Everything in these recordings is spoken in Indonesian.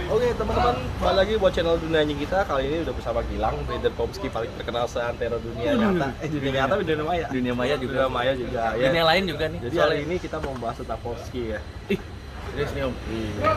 Oke teman-teman, kembali lagi buat channel Dunia Anjing kita. Kali ini udah bersama Gilang, breeder Pomsky paling terkenal seantero dunia nyata. Dunia nyata, dunia maya. Dunia maya juga. Dunia maya juga. Ya. Dunia lain juga nih. Jadi hari ini kita mau bahas tentang Pomsky ya. Serius nih Om. Iya.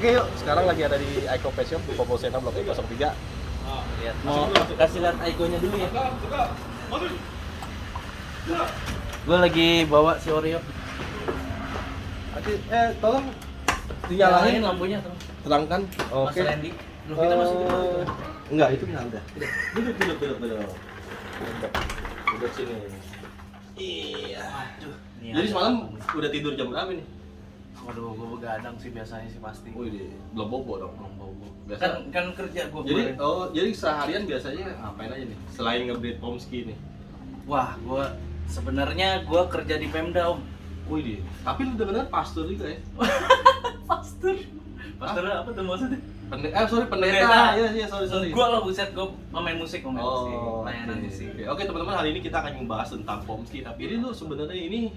Oke yuk, sekarang lagi ada di Aiko Pet Shop, Popo Sena Blok E03. Lihat. Mau kasih lihat Aikonya dulu ya. Gue lagi bawa si Oreo. Oke, tolong dinyalain lampunya tuh. terangkan. Mas Oke. Randy. Loh, kita masih di bawah. Enggak, itu kita udah. Duduk. Duduk sini. Iya. Aduh. Nih, Jadi ada semalam apa nih? udah tidur jam berapa nih? Waduh, gue begadang sih biasanya sih pasti. Wih, belum bobo dong. Belum bobo. Biasa. Kan kerja gue Jadi, kemarin. jadi seharian biasanya ngapain aja nih? Selain nge-breed Pomsky nih. Wah, gue sebenarnya gue kerja di Pemda Om. Wih, tapi lu bener pastor juga ya? Pastor. Pastor apa tuh maksudnya? Pendeta. Pendeta. Iya, sorry. Gue lah buset, gue pemain musik, musik, Oh, layanan oke. musik. Oke, teman-teman, hari ini kita akan membahas tentang Pomsky. Tapi ini lu sebenarnya ini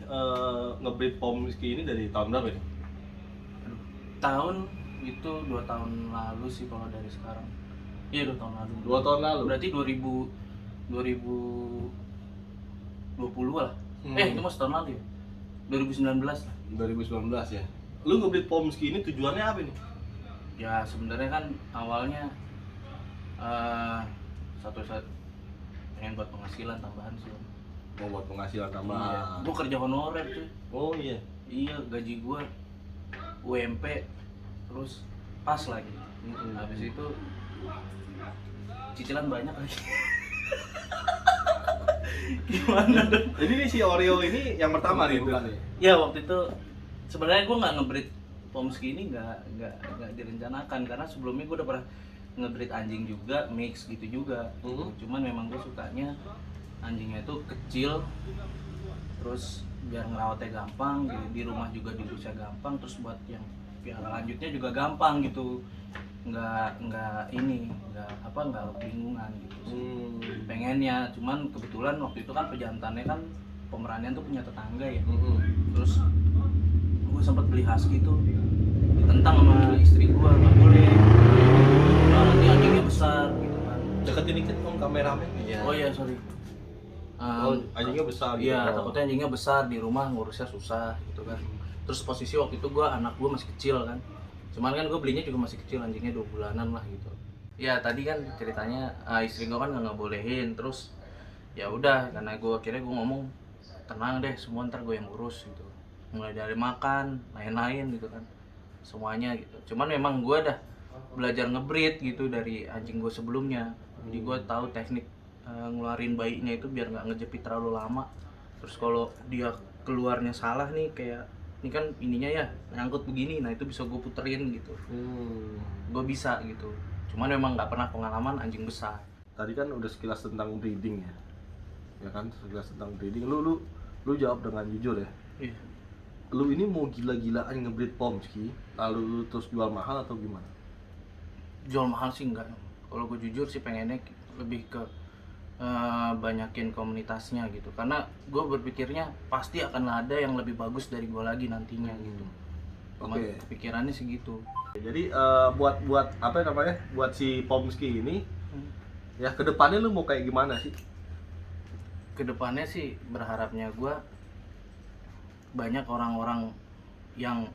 nge-breed Pomsky ini dari tahun berapa nih? Tahun itu 2 tahun lalu sih kalau dari sekarang. Iya 2 tahun lalu. 2 tahun lalu. Berarti 2020 lah. Itu mas tahun lalu ya. 2019 lah. 2019 ya. Lu nge-breed Pomsky ini tujuannya apa nih? Ya sebenarnya kan awalnya satu pengen buat penghasilan tambahan sih. Mau buat penghasilan Iya. tambahan. Gue kerja honorer cuy. Oh iya. Iya gaji gue UMP terus pas lagi. Habis itu cicilan banyak lagi. Gimana dong? Jadi ini si Oreo ini yang pertama nih bukan nih? Ya waktu itu sebenarnya gue nggak nge-breed Pomsky ini nggak direncanakan karena sebelumnya gue udah pernah nge-breed anjing juga mix gitu juga. Cuman memang gue sukanya anjingnya itu kecil terus biar ngerawatnya gampang di rumah juga diurusnya gampang terus buat yang piara lanjutnya juga gampang gitu nggak kebingungan gitu sih. Pengennya cuman kebetulan waktu itu kan pejantannya kan pemeranian tuh punya tetangga ya. Terus gue sempat beli husky tuh ditentang sama istri gue nggak boleh nanti anjingnya besar gitu kan. Deketin dikit dong kameramen. Oh iya sorry. Anjingnya besar gitu. Iya, takutnya anjingnya besar di rumah ngurusnya susah gitu kan. Terus posisi waktu itu anak gue masih kecil kan. Cuman kan gue belinya juga masih kecil, anjingnya 2 bulanan lah gitu. Ya tadi kan ceritanya istri gue kan nggak bolehin, terus ya udah karena akhirnya gue ngomong tenang deh semua ntar gue yang urus gitu. Mulai dari makan, lain-lain gitu kan. Semuanya gitu. Cuman memang gue udah belajar nge-breed gitu dari anjing gue sebelumnya. Jadi gue tahu teknik ngeluarin bayinya itu biar nggak ngejepit terlalu lama. Terus kalau dia keluarnya salah nih kayak ini kan ininya ya nyangkut begini, nah itu bisa gue puterin gitu. Gue bisa gitu. Cuman memang nggak pernah pengalaman anjing besar. Tadi kan udah sekilas tentang breeding ya. Ya kan, sekilas tentang breeding. Lu jawab dengan jujur ya. Iya. Lu ini mau gila-gilaan nge-breed Pomsky, lalu lu terus jual mahal atau gimana? Jual mahal sih enggak. Kalau gue jujur sih pengennya lebih ke banyakin komunitasnya gitu. Karena gue berpikirnya pasti akan ada yang lebih bagus dari gue lagi nantinya gitu. Oke. Pikirannya sih gitu. Jadi buat apa namanya? Buat si Pomsky ini ya kedepannya lu mau kayak gimana sih? Kedepannya sih berharapnya gue banyak orang-orang yang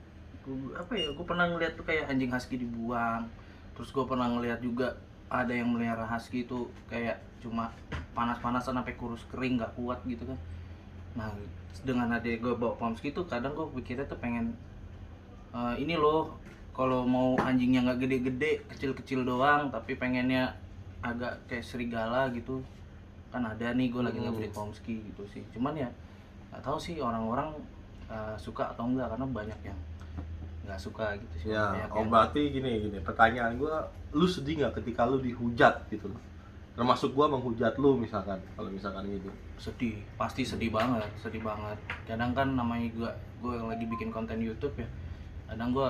gue pernah ngeliat tuh kayak anjing husky dibuang. Terus gue pernah ngeliat juga ada yang melihara husky itu kayak cuma panas-panasan sampai kurus kering nggak kuat gitu kan. Nah dengan adanya gue bawa Pomsky tuh kadang gue pikirnya tuh pengen ini loh kalau mau anjingnya nggak gede-gede kecil-kecil doang tapi pengennya agak kayak serigala gitu kan ada nih gue lagi nge-breed Pomsky gitu sih. Cuman ya nggak tahu sih orang-orang suka atau enggak karena banyak yang nggak suka gitu sih. Ya, berarti gini, pertanyaan gua, lu sedih nggak ketika lu dihujat gitu loh? Termasuk gua menghujat lu misalkan, kalau misalkan gitu. Sedih, pasti sedih banget. Kadang kan namanya gue yang lagi bikin konten YouTube ya, kadang gue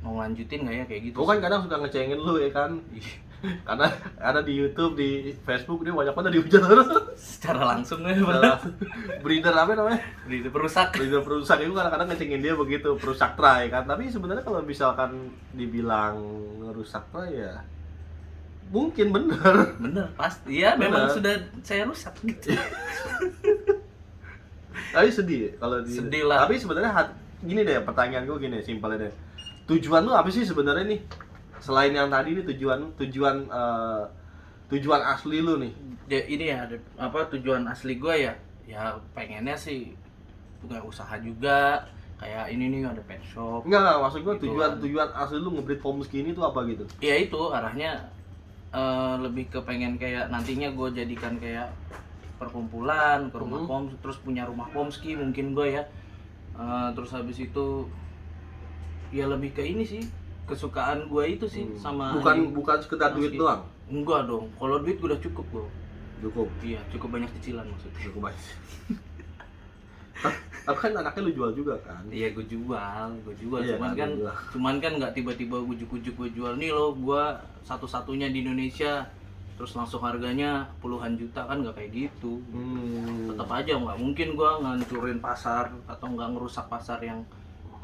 mau lanjutin nggak ya kayak gitu. Gua kan kadang suka ngecengin lu ya kan. Karena ada di YouTube, di Facebook dia banyak banget dihujat terus. Secara langsung ya, Breeder apa namanya? Breeder perusak. Breeder perusak itu kadang-kadang ngecengin dia begitu, perusak try kan. Tapi sebenarnya kalau misalkan dibilang ngerusak try ya mungkin bener. Bener, pasti. Ya, memang Bener. sudah saya rusak gitu. Tapi sedih kalau Sedih lah. Tapi sebenarnya gini deh, pertanyaan gue gini, simpelnya deh. Tujuan lu apa sih sebenarnya nih? Selain yang tadi nih tujuan asli lu nih. Ini ya, apa tujuan asli gue ya? Ya pengennya sih punya usaha juga. Kayak ini nih ada pet shop. Enggak, maksud gue Gitu tujuan asli lu ngebreed Pomsky ini tuh apa gitu? Ya itu arahnya lebih ke pengen kayak nantinya gue jadikan kayak perkumpulan ke rumah Poms, terus punya rumah Pomsky mungkin gue ya. Terus habis itu ya lebih ke ini sih, kesukaan gue itu sih sama Bukan sekedar duit Pomsky. doang. Enggak dong, kalau duit gue udah cukup gue. Cukup. Iya, cukup banyak cicilan maksudnya. Cukup banyak. Tapi kan anaknya lu jual juga kan? Iya, gue jual. Iya, Cuman kan nggak tiba-tiba ujuk-ujuk gue jual nih loh, gue satu-satunya di Indonesia, terus langsung harganya puluhan juta, kan nggak kayak gitu. Tetap aja nggak mungkin gue ngancurin pasar atau nggak ngerusak pasar yang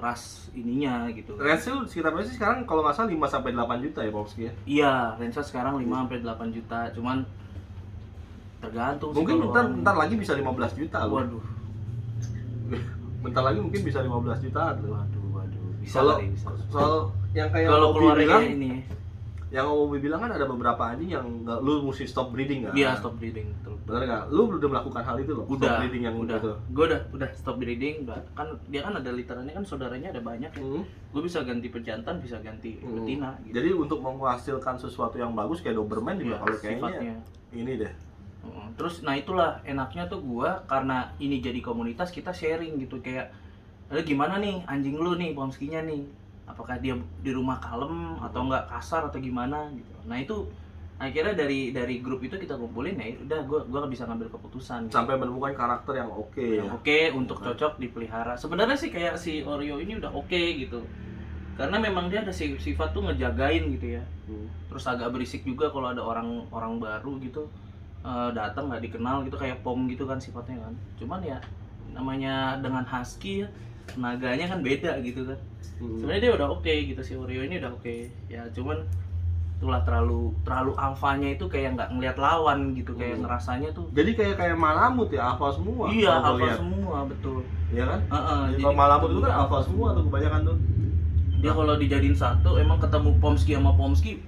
ras ininya gitu. Range lu sekitar berapa sih sekarang? Kalau nggak salah 5 sampai 8 juta ya Pomsky ya? Iya, range sekarang 5 sampai 8 juta, cuman tergantung sih Mungkin kalau bentar, orang- bentar lagi bisa 15 juta loh. Waduh, Bentar lagi mungkin bisa 15 jutaan loh. waduh, bisa Kalau kali, bisa. soal yang kayak Kalau Bobby keluarnya bilang, ini, yang Bobby bilang kan ada beberapa anjing yang lu mesti stop breeding kan? dia stop breeding, betul. Bener nggak? Lu udah melakukan hal itu loh? Udah, Stop breeding yang udah. gitu. Gue udah stop breeding, udah. Kan dia kan ada literannya kan saudaranya ada banyak ya. Gue bisa ganti pejantan, bisa ganti betina gitu. Jadi untuk menghasilkan sesuatu yang bagus kayak Doberman juga Ya, kalau kayaknya sifatnya. ini deh. Terus nah itulah enaknya tuh gua karena ini jadi komunitas kita sharing gitu kayak gimana nih anjing lu nih Pomsky-nya nih, apakah dia di rumah kalem atau enggak kasar atau gimana gitu. Nah itu akhirnya dari grup itu kita kumpulin ya udah gua bisa ngambil keputusan gitu. Sampai menemukan karakter yang oke ya. Yang oke untuk cocok dipelihara. Sebenarnya sih kayak si Oreo ini udah oke gitu. Karena memang dia ada sifat tuh ngejagain gitu ya. Terus agak berisik juga kalau ada orang baru gitu datang nggak dikenal gitu kayak Pom gitu kan sifatnya kan. Cuman ya namanya dengan husky ya tenaganya kan beda gitu kan. Sebenarnya dia udah oke gitu, si Oreo ini udah oke. Ya cuman itulah terlalu alfanya itu kayak nggak ngelihat lawan gitu, kayak ngerasanya tuh. Jadi kayak Malamut ya, alfa semua. Iya, kalau gua alfa lihat. semua betul. Iya kan? Jadi Jadi kalau Malamut itu kan ketemu alfa semua tuh kebanyakan tuh. Dia kalau dijadiin satu emang ketemu Pomsky sama Pomsky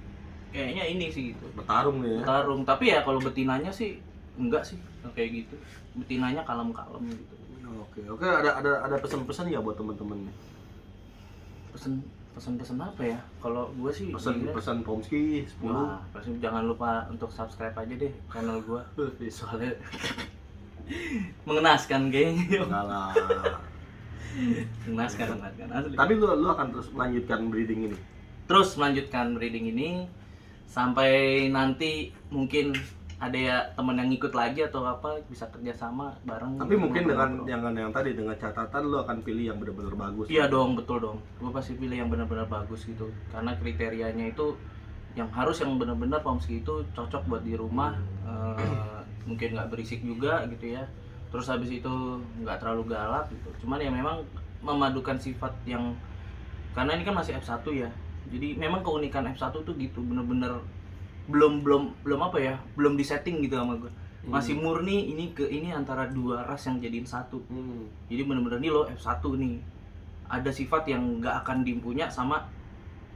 kayaknya ini sih gitu. Bertarung nih ya. Bertarung. Tapi ya kalau betinanya sih enggak sih kayak gitu. Betinanya kalem-kalem gitu. Oke, ada pesan-pesan ya buat temen-temen nih. Pesan apa ya? Kalau gue sih Pesan Pomsky 10. Wah, pasti jangan lupa untuk subscribe aja deh channel gue. Soalnya mengenaskan kayaknya. Enggak lah. Mengenaskan asli. Tapi lu akan terus melanjutkan breeding ini. Terus melanjutkan breeding ini sampai nanti mungkin ada ya teman yang ikut lagi atau apa bisa kerjasama bareng. Tapi mungkin dengan yang tadi dengan catatan lu akan pilih yang benar-benar bagus. Iya dong, betul dong. Gue pasti pilih yang benar-benar bagus gitu. Karena kriterianya itu yang benar-benar Pomsky itu cocok buat di rumah. Mungkin nggak berisik juga gitu ya. Terus habis itu nggak terlalu galak gitu. Cuman ya memang memadukan sifat yang karena ini kan masih F1 ya. Jadi memang keunikan F1 tuh gitu, bener-bener belum apa ya, belum disetting gitu sama gue. Masih murni ini antara dua ras yang jadiin satu. Jadi bener-bener nih lo F1 nih. Ada sifat yang nggak akan dipunya sama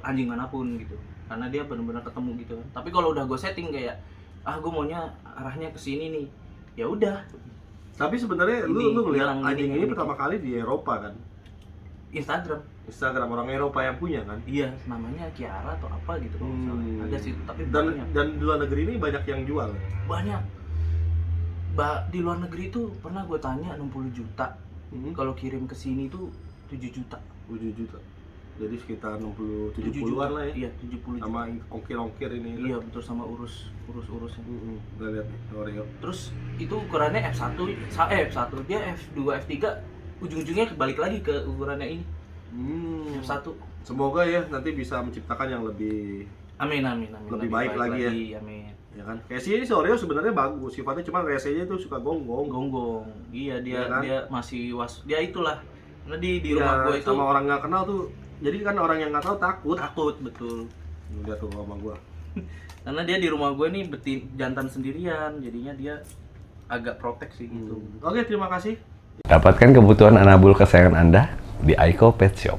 anjing manapun gitu. Karena dia bener-bener ketemu gitu. Tapi kalau udah gue setting kayak gue maunya arahnya ke sini nih. Ya udah. Tapi sebenarnya lu ngeliat anjing ini gitu. pertama kali di Eropa kan? Instagram orang Eropa yang punya kan? Iya, namanya Kiara atau apa gitu kalau nggak salah. Ada sih, tapi banyak. Dan di luar negeri ini banyak yang jual. Banyak. Di luar negeri itu pernah gue tanya 60 juta. Kalau kirim ke sini tuh 7 juta. 7 juta. Jadi sekitar 70-an lah ya. Iya, 70 juta. Sama ongkir-ongkir ini. Iya, betul, sama urus-urusnya. Udah lihat nih Oreo. Terus itu ukurannya F1, dia F2, F3 ujung-ujungnya kebalik lagi ke ukurannya ini. F1. Semoga ya nanti bisa menciptakan yang lebih Amin. Lebih baik lagi ya. Amin. Ya kan? Kayak si Oreo sebenarnya bagus, sifatnya cuma resenya itu suka gonggong. Gonggong. Iya, dia Ya kan? dia masih dia itulah. Karena di Ya, rumah gue itu sama orang nggak kenal tuh. Jadi kan orang yang nggak tahu takut. betul. Lihat tuh sama gua. Karena dia di rumah gue nih jantan sendirian, jadinya dia agak protek sih gitu. Oke, terima kasih. Dapatkan kebutuhan anabul kesayangan Anda di Aiko Pet Shop.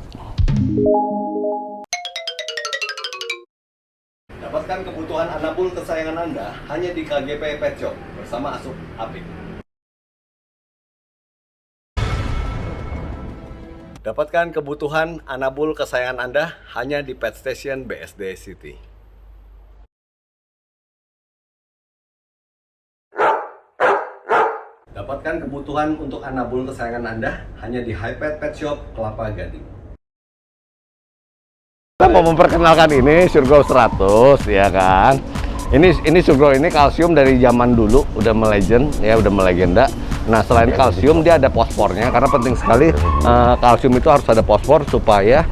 Dapatkan kebutuhan anabul kesayangan Anda hanya di KGP Pet Shop bersama Asup Apik. Dapatkan kebutuhan anabul kesayangan Anda hanya di Pet Station BSD City. Dapatkan kebutuhan untuk anabul kesayangan Anda hanya di Hypet Pet Shop Kelapa Gading. Kita mau memperkenalkan ini Surgrow 100 ya kan. Ini Surgrow ini kalsium dari zaman dulu udah melegend ya, udah melegenda. Nah, selain kalsium dia ada fosfornya karena penting sekali kalsium itu harus ada fosfor supaya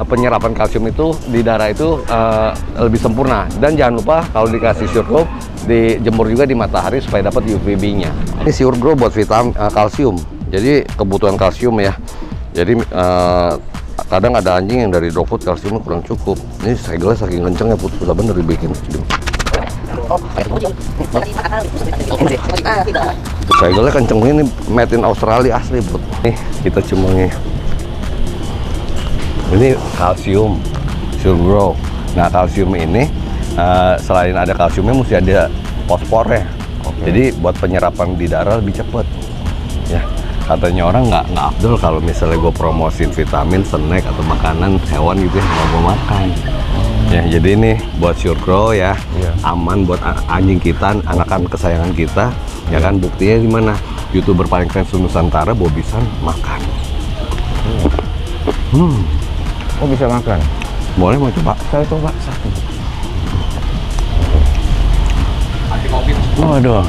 penyerapan kalsium itu di darah itu lebih sempurna. Dan jangan lupa kalau dikasih Surgrow dijemur juga di matahari supaya dapat UVB-nya. Ini Surgrow buat vitamin kalsium. Jadi kebutuhan kalsium ya. Jadi kadang ada anjing yang dari dog food kalsiumnya kurang cukup. Ini segelnya saking kencengnya put, susah bener dibikin. Segelnya kenceng ini made in Australia asli put. Nih kita cemungin. Ini kalsium Surgrow. Nah kalsium ini selain ada kalsiumnya mesti ada fosfornya. Jadi buat penyerapan di darah lebih cepat. Ya. Katanya orang nggak afdol kalau misalnya gue promosin vitamin, snack atau makanan hewan gitu ya, nggak gue makan. Ya jadi ini buat Surgrow ya, aman buat anjing kita, anakan kesayangan kita. Ya kan buktinya di mana? YouTuber paling keren Nusantara Bobisan makan. Oh bisa makan? Boleh mau coba? Saya coba satu. Waduh,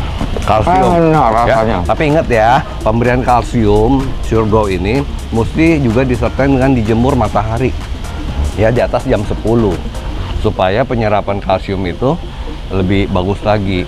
kalsium. Enak rasanya. Ya, tapi ingat ya, pemberian kalsium Surgrow ini mesti juga disertai dengan dijemur matahari. Ya, di atas jam 10. Supaya penyerapan kalsium itu lebih bagus lagi.